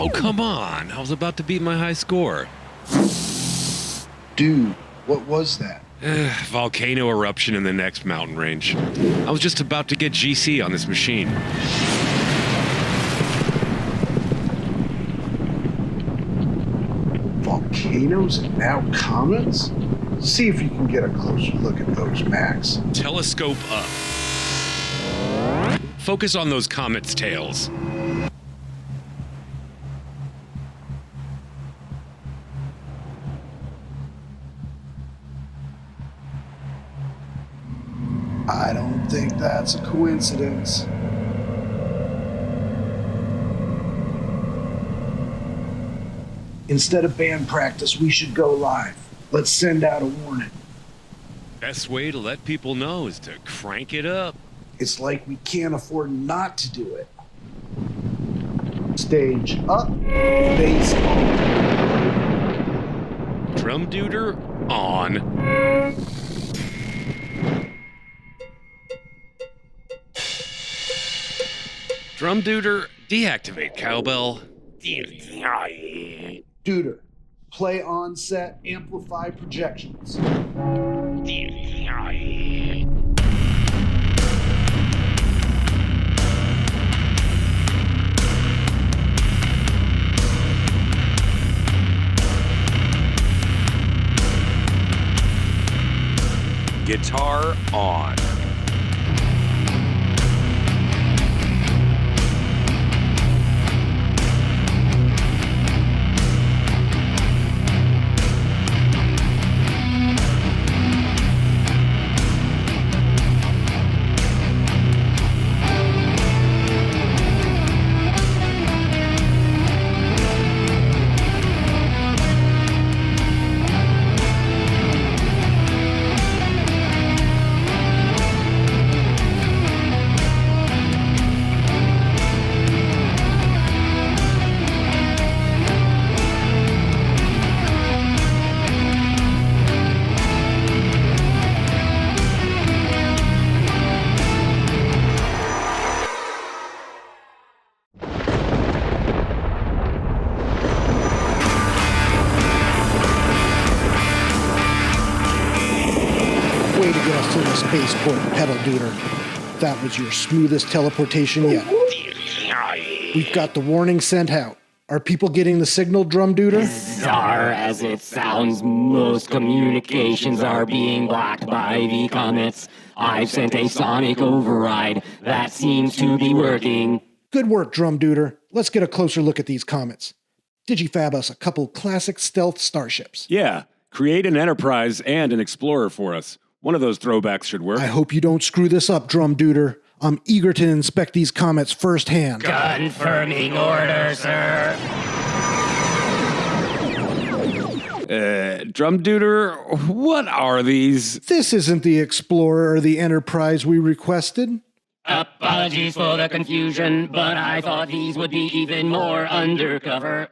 Oh, come on. I was about to beat my high score. Dude, what was that? Volcano eruption in the next mountain range. I was just about to get GC on this machine. Volcanoes and now comets? See if you can get a closer look at those, Max. Telescope up. Focus on those comets' tails. I don't think that's a coincidence. Instead of band practice, we should go live. Let's send out a warning. Best way to let people know is to crank it up. It's like we can't afford not to do it. Stage up, bass on. Drum duder on. Drum duder, deactivate cowbell. Duder, play on set, amplify projections. Guitar on. Way to get us to the spaceport, pedal duder. That was your smoothest teleportation yet. We've got the warning sent out. Are people getting the signal, drum duder? Bizarre as it sounds, most communications are being blocked by the comets. I've sent a sonic override. That seems to be working. Good work, drum duder. Let's get a closer look at these comets. Digifab us a couple classic stealth starships. Yeah, create an Enterprise and an Explorer for us. One of those throwbacks should work. I hope you don't screw this up, drum duder. I'm eager to inspect these comets firsthand. Confirming order, sir. Drum duder, what are these? This isn't the Explorer or the Enterprise we requested. Apologies for the confusion, but I thought these would be even more undercover.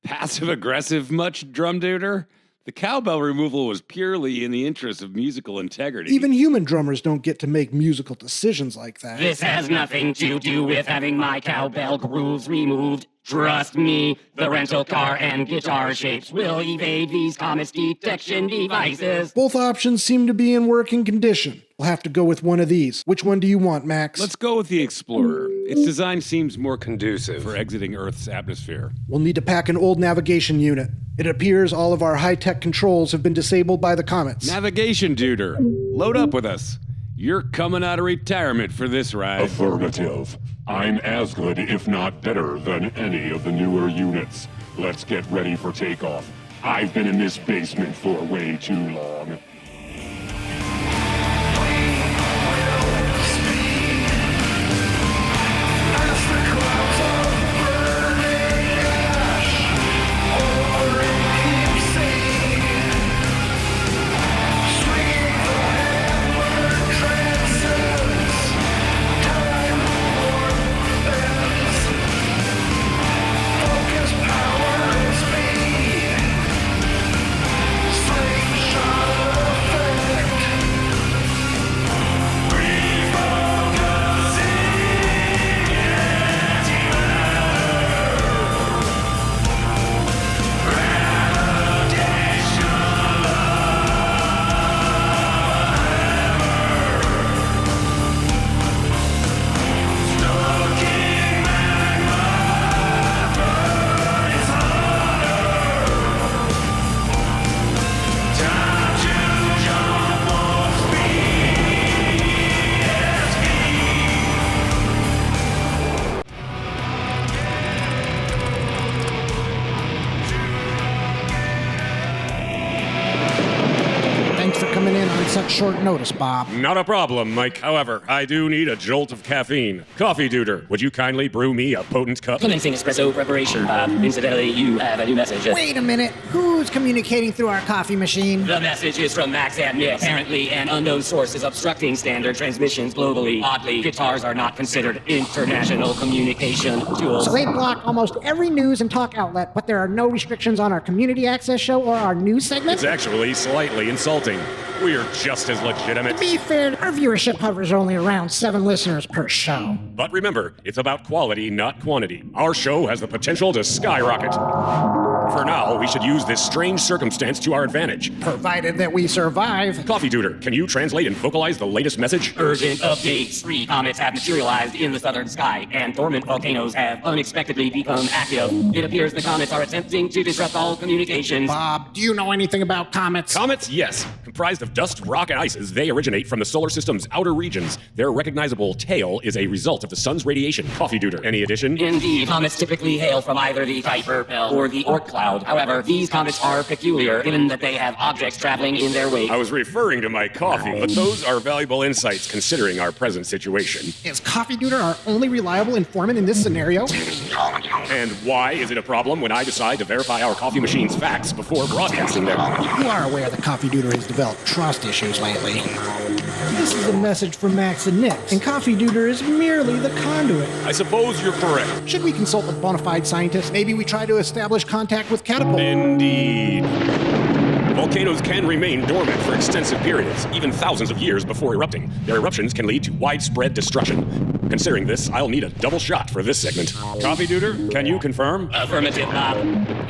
Passive-aggressive much, drum duder? The cowbell removal was purely in the interest of musical integrity. Even human drummers don't get to make musical decisions like that. This has nothing to do with having my cowbell grooves removed. Trust me, the rental car and guitar shapes will evade these comets detection devices. Both options seem to be in working condition. We'll have to go with one of these. Which one do you want, Max? Let's go with the Explorer. Its design seems more conducive for exiting Earth's atmosphere. We'll need to pack an old navigation unit. It appears all of our high-tech controls have been disabled by the comets. Navigation duder, load up with us. You're coming out of retirement for this ride. Affirmative. I'm as good, if not better, than any of the newer units. Let's get ready for takeoff. I've been in this basement for way too long. Power is me. Slingshot such short notice, Bob? Not a problem, Mike. However, I do need a jolt of caffeine. Coffee Duder, would you kindly brew me a potent cup? Commencing espresso preparation, Bob. Incidentally, you have a new message. Wait a minute. Who's communicating through our coffee machine? The message is from Max and Nick. Apparently, an unknown source is obstructing standard transmissions globally. Oddly, guitars are not considered international communication tools. So they block almost every news and talk outlet, but there are no restrictions on our community access show or our news segment? It's actually slightly insulting. We're just as legitimate. To be fair, our viewership hovers only around 7 listeners per show. But remember, it's about quality, not quantity. Our show has the potential to skyrocket. For now, we should use this strange circumstance to our advantage. Provided that we survive. Coffee Duder, can you translate and vocalize the latest message? Urgent updates. 3 comets have materialized in the southern sky, and dormant volcanoes have unexpectedly become active. It appears the comets are attempting to disrupt all communications. Bob, do you know anything about comets? Comets, yes. Comprised of dust, rock, and ice as they originate from the solar system's outer regions. Their recognizable tail is a result of the sun's radiation. Coffee Duder, any addition? Indeed, comets typically hail from either the Kuiper Belt or the Oort cloud. However, these comets are peculiar, given that they have objects traveling in their wake. I was referring to my coffee, but those are valuable insights considering our present situation. Is Coffee Duder our only reliable informant in this scenario? And why is it a problem when I decide to verify our coffee machine's facts before broadcasting them? You are aware that Coffee Duder has developed trust issues lately. This is a message from Max and Nick, and Coffee Duder is merely the conduit. I suppose you're correct. Should we consult a bona fide scientist? Maybe we try to establish contact with Catapult. Indeed. Volcanoes can remain dormant for extensive periods, even thousands of years before erupting. Their eruptions can lead to widespread destruction. Considering this, I'll need a double shot for this segment. Coffee Duder, can you confirm? Affirmative, Bob.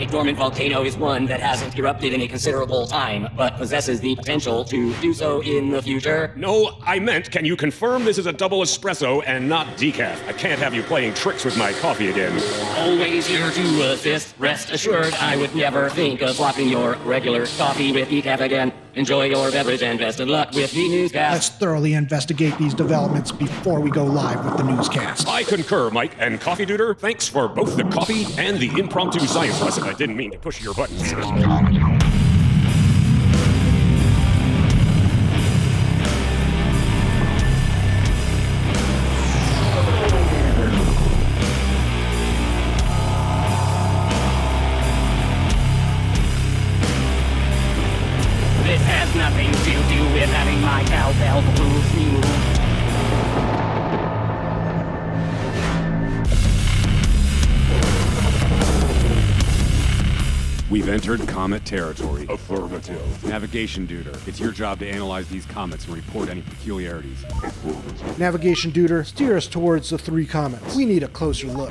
A dormant volcano is one that hasn't erupted in a considerable time, but possesses the potential to do so in the future. No, I meant, can you confirm this is a double espresso and not decaf? I can't have you playing tricks with my coffee again. Always here to assist. Rest assured, I would never think of swapping your regular coffee with decaf again. Enjoy your beverage and best of luck with the newscast. Let's thoroughly investigate these developments before we go live with the newscast. I concur, Mike, and Coffee Duder, thanks for both the coffee and the impromptu science lesson. I didn't mean to push your buttons. This has nothing to do with having my cowbell grooves removed. We've entered comet territory. Affirmative. Navigation Duder, it's your job to analyze these comets and report any peculiarities. Navigation Duder, steer us towards the 3 comets. We need a closer look.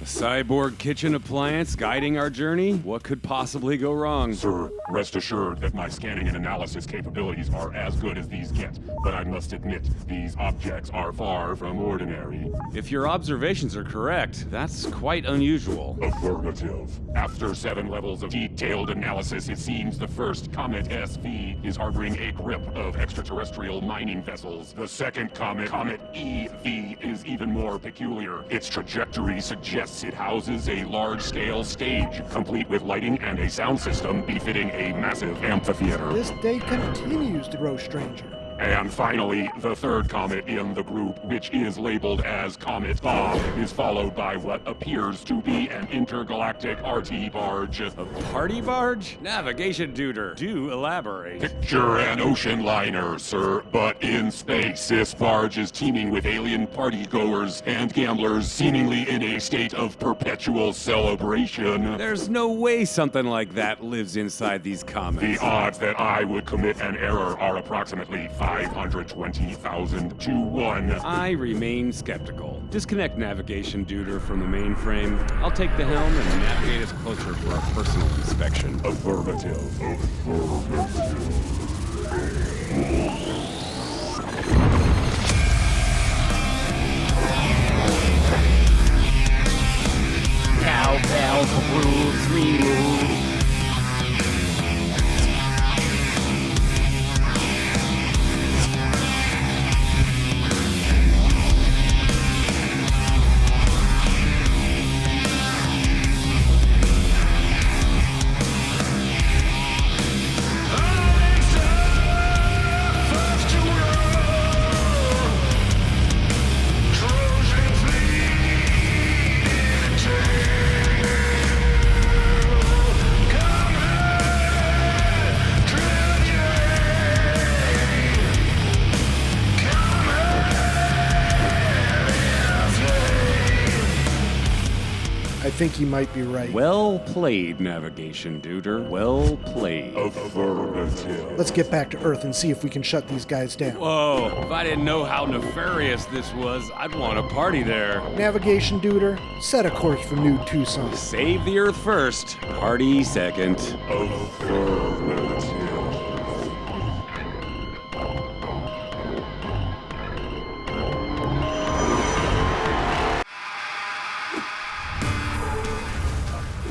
A cyborg kitchen appliance guiding our journey? What could possibly go wrong? Sir, rest assured that my scanning and analysis capabilities are as good as these get, but I must admit, these objects are far from ordinary. If your observations are correct, that's quite unusual. Affirmative. After 7 levels of detailed analysis, it seems the first Comet SV is harboring a grip of extraterrestrial mining vessels. The second comet, Comet EV, is even more peculiar. Its trajectory suggests it houses a large-scale stage, complete with lighting and a sound system befitting a massive amphitheater. This day continues to grow stranger. And finally, the third comet in the group, which is labeled as Comet Bob, is followed by what appears to be an intergalactic RT barge. A party barge? Navigation Duder, do elaborate. Picture an ocean liner, sir, but in space. This barge is teeming with alien party-goers and gamblers, seemingly in a state of perpetual celebration. There's no way something like that lives inside these comets. The odds that I would commit an error are approximately 520,000 to 1. I remain skeptical. Disconnect Navigation Duder from the mainframe. I'll take the helm and navigate us closer for our personal inspection. Affirmative. Cowbell grooves removed. think you might be right. Well played, Navigation Duder. Well played. Affirmative. Let's get back to Earth and see if we can shut these guys down. Whoa, if I didn't know how nefarious this was, I'd want to party there. Navigation Duder, set a course for New Tucson. Save the Earth first, party second. Affirmative.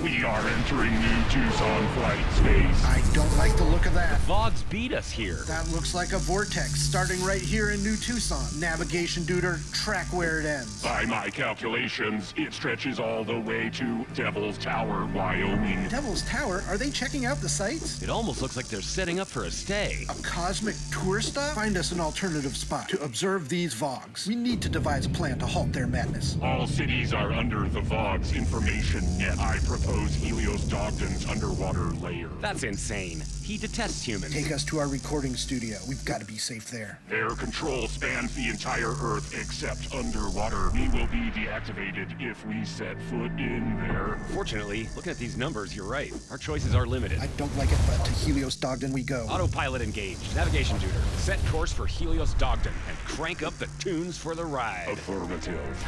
We are entering New Tucson flight space. I don't like the look of that. Vogs beat us here. That looks like a vortex starting right here in New Tucson. Navigation Duder, track where it ends. By my calculations, it stretches all the way to Devil's Tower, Wyoming. Devil's Tower? Are they checking out the sights? It almost looks like they're setting up for a stay. A cosmic tour stop? Find us an alternative spot to observe these Vogs. We need to devise a plan to halt their madness. All cities are under the Vogs information net. I propose Helios Dogden's underwater layer. That's insane. He detests humans. Take us to our recording studio. We've got to be safe there. Their control spans the entire Earth except underwater. We will be deactivated if we set foot in there. Fortunately, looking at these numbers, you're right. Our choices are limited. I don't like it, but to Helios Dogden we go. Autopilot engaged. Navigation Duder. Set course for Helios Dogden and crank up the tunes for the ride. Affirmative.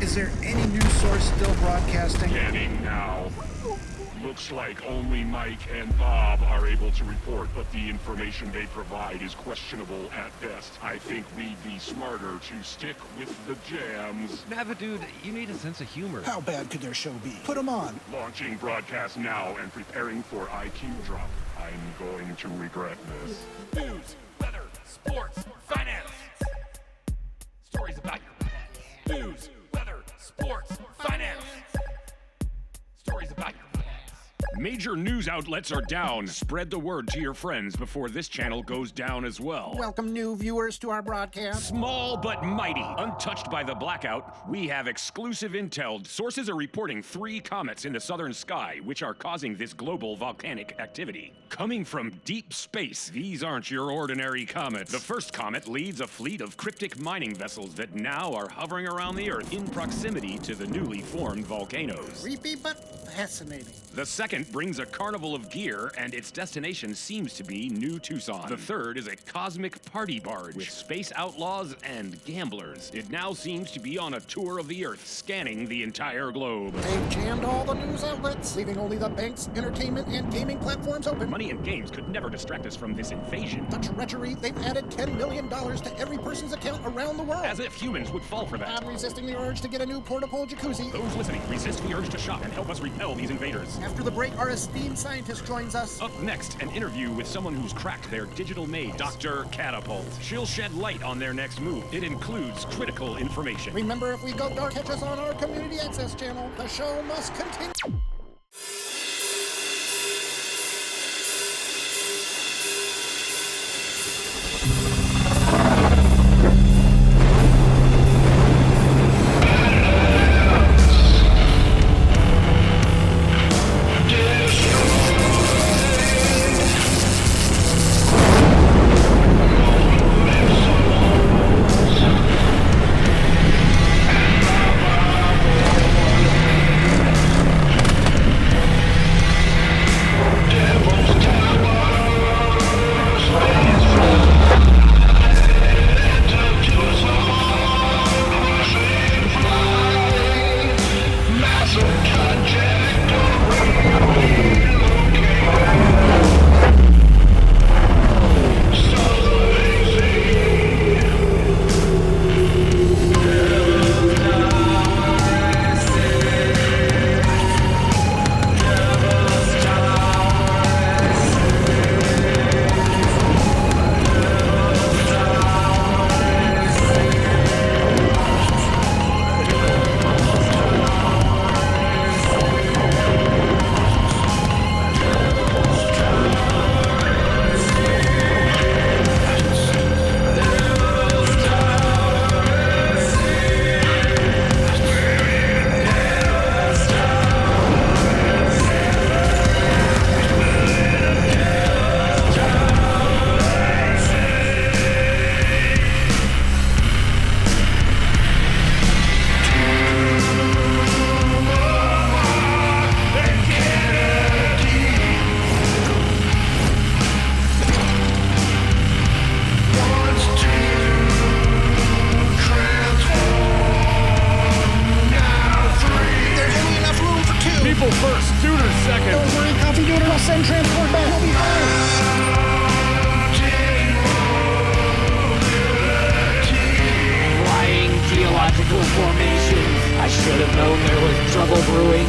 Is there any news source still broadcasting? Scanning now. Looks like only Mike and Bob are able to report, but the information they provide is questionable at best. I think we'd be smarter to stick with the jams. Navidude, you need a sense of humor. How bad could their show be? Put them on. Launching broadcast now and preparing for IQ drop. I'm going to regret this. News, weather, sports, finance. Stories about your past. News, weather, sports, finance. Stories about your past. Major news outlets are down. Spread the word to your friends before this channel goes down as well. Welcome new viewers to our broadcast. Small but mighty, untouched by the blackout, we have exclusive intel. Sources are reporting 3 comets in the southern sky, which are causing this global volcanic activity. Coming from deep space, these aren't your ordinary comets. The first comet leads a fleet of cryptic mining vessels that now are hovering around the Earth in proximity to the newly formed volcanoes. Creepy but fascinating. The second brings a carnival of gear, and its destination seems to be New Tucson. The third is a cosmic party barge with space outlaws and gamblers. It now seems to be on a tour of the Earth, scanning the entire globe. They've jammed all the news outlets, leaving only the banks, entertainment, and gaming platforms open. Money and games could never distract us from this invasion. The treachery, they've added $10 million to every person's account around the world. As if humans would fall for that. I'm resisting the urge to get a new portable jacuzzi. Those listening, resist the urge to shop and help us repel these invaders. After the break, our esteemed scientist joins us. Up next, an interview with someone who's cracked their digital maze, Dr. Catapult. She'll shed light on their next move. It includes critical information. Remember, if we go dark, catch us on our community access channel. The show must continue. seconds. Don't worry, Coffee Duder, I'll send transport back. We'll be fine. Flying geological formations. I should have known there was trouble brewing.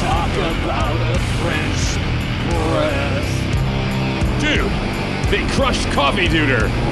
Talk about a French press. Dude, they crushed Coffee Duder.